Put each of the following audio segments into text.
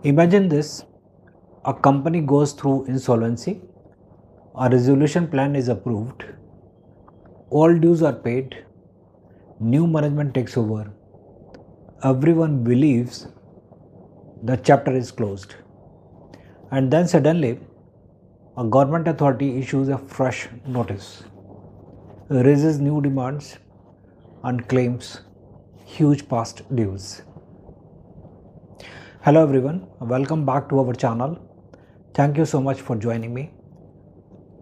Imagine this, a company goes through insolvency, a resolution plan is approved, all dues are paid, new management takes over, everyone believes the chapter is closed, and then suddenly a government authority issues a fresh notice, raises new demands, and claims huge past dues. Hello everyone, welcome back to our channel. Thank you so much for joining me.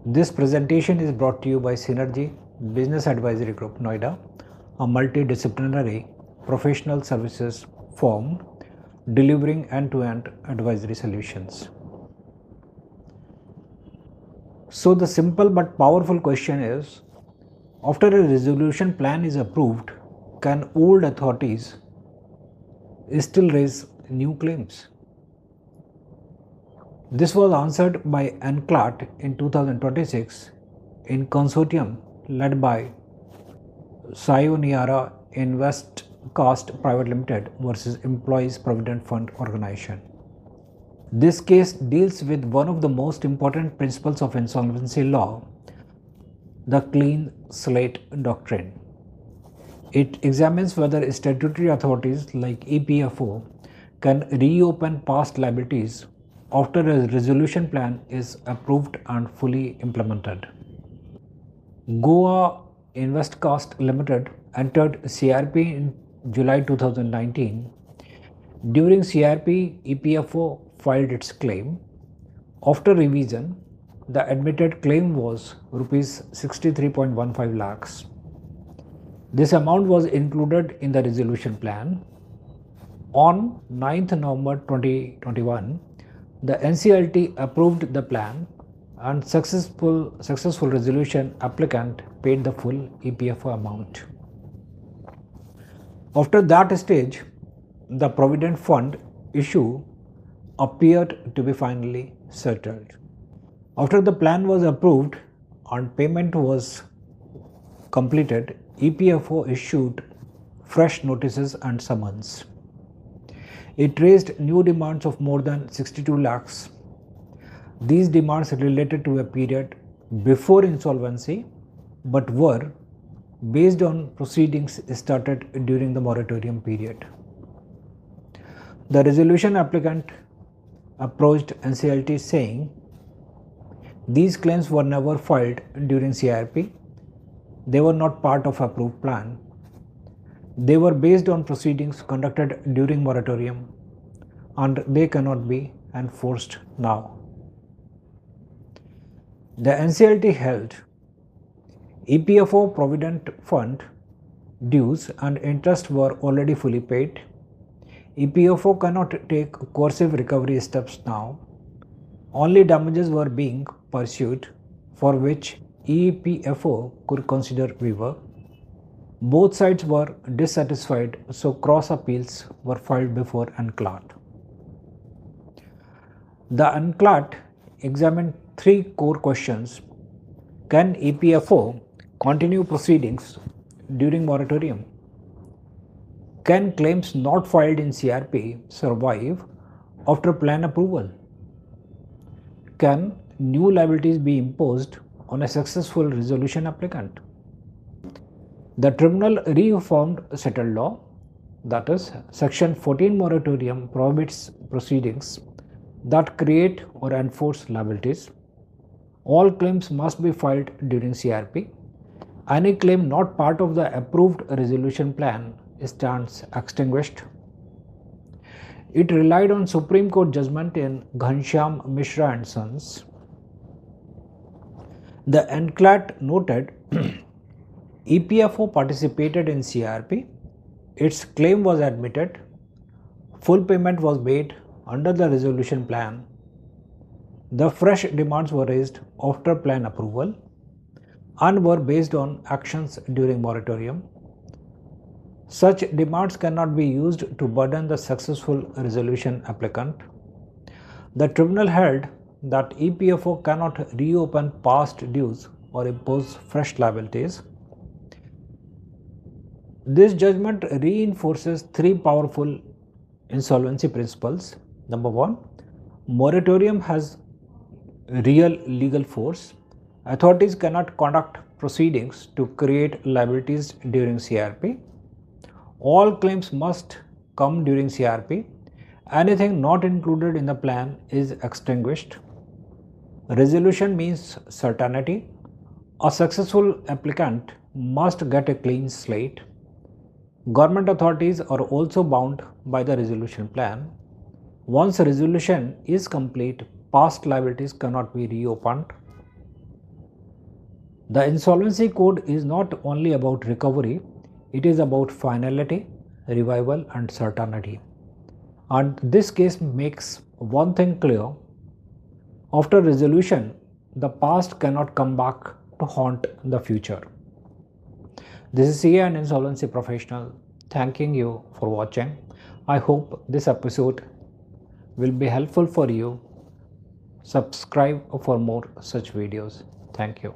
This presentation is brought to you by Synergy Business Advisory Group, Noida, a multi-disciplinary professional services firm delivering end-to-end advisory solutions. So the simple but powerful question is, after a resolution plan is approved, can old authorities still raise new claims? This was answered by NCLAT in 2026 in consortium led by Sayonara Investcast Private Limited versus Employees Provident Fund Organization. This case deals with one of the most important principles of insolvency law, the clean slate doctrine. It examines whether statutory authorities like EPFO can reopen past liabilities after a resolution plan is approved and fully implemented. Goa Investcast Limited entered CRP in July 2019. During CRP, EPFO filed its claim. After revision, the admitted claim was Rs 63.15 lakhs. This amount was included in the resolution plan. On 9th November 2021, the NCLT approved the plan and successful resolution applicant paid the full EPFO amount. After that stage, the Provident Fund issue appeared to be finally settled. After the plan was approved and payment was completed, EPFO issued fresh notices and summons. It raised new demands of more than 62 lakhs. These demands related to a period before insolvency but were based on proceedings started during the moratorium period. The resolution applicant approached NCLT saying these claims were never filed during CRP. They were not part of approved plan. They were based on proceedings conducted during moratorium and they cannot be enforced now. The NCLT held EPFO Provident Fund dues and interest were already fully paid. EPFO cannot take coercive recovery steps now. Only damages were being pursued for which EPFO could consider waiver. Both sides were dissatisfied, so cross appeals were filed before NCLAT. The NCLAT examined three core questions. Can EPFO continue proceedings during moratorium? Can claims not filed in CRP survive after plan approval? Can new liabilities be imposed on a successful resolution applicant? The tribunal reaffirmed settled law, that is, Section 14 moratorium prohibits proceedings that create or enforce liabilities. All claims must be filed during CRP. Any claim not part of the approved resolution plan stands extinguished. It relied on Supreme Court judgment in Ghanshyam Mishra and Sons. The NCLAT noted EPFO participated in CRP, its claim was admitted, full payment was made under the resolution plan, the fresh demands were raised after plan approval and were based on actions during moratorium. Such demands cannot be used to burden the successful resolution applicant. The tribunal held that EPFO cannot reopen past dues or impose fresh liabilities. This judgment reinforces three powerful insolvency principles. Number one, moratorium has real legal force. Authorities cannot conduct proceedings to create liabilities during CRP. All claims must come during CRP. Anything not included in the plan is extinguished. Resolution means certainty. A successful applicant must get a clean slate. Government authorities are also bound by the resolution plan. Once a resolution is complete, past liabilities cannot be reopened. The Insolvency Code is not only about recovery, it is about finality, revival, and certainty. And this case makes one thing clear: after resolution, the past cannot come back to haunt the future. This is CA and Insolvency Professional thanking you for watching. I hope this episode will be helpful for you. Subscribe for more such videos. Thank you.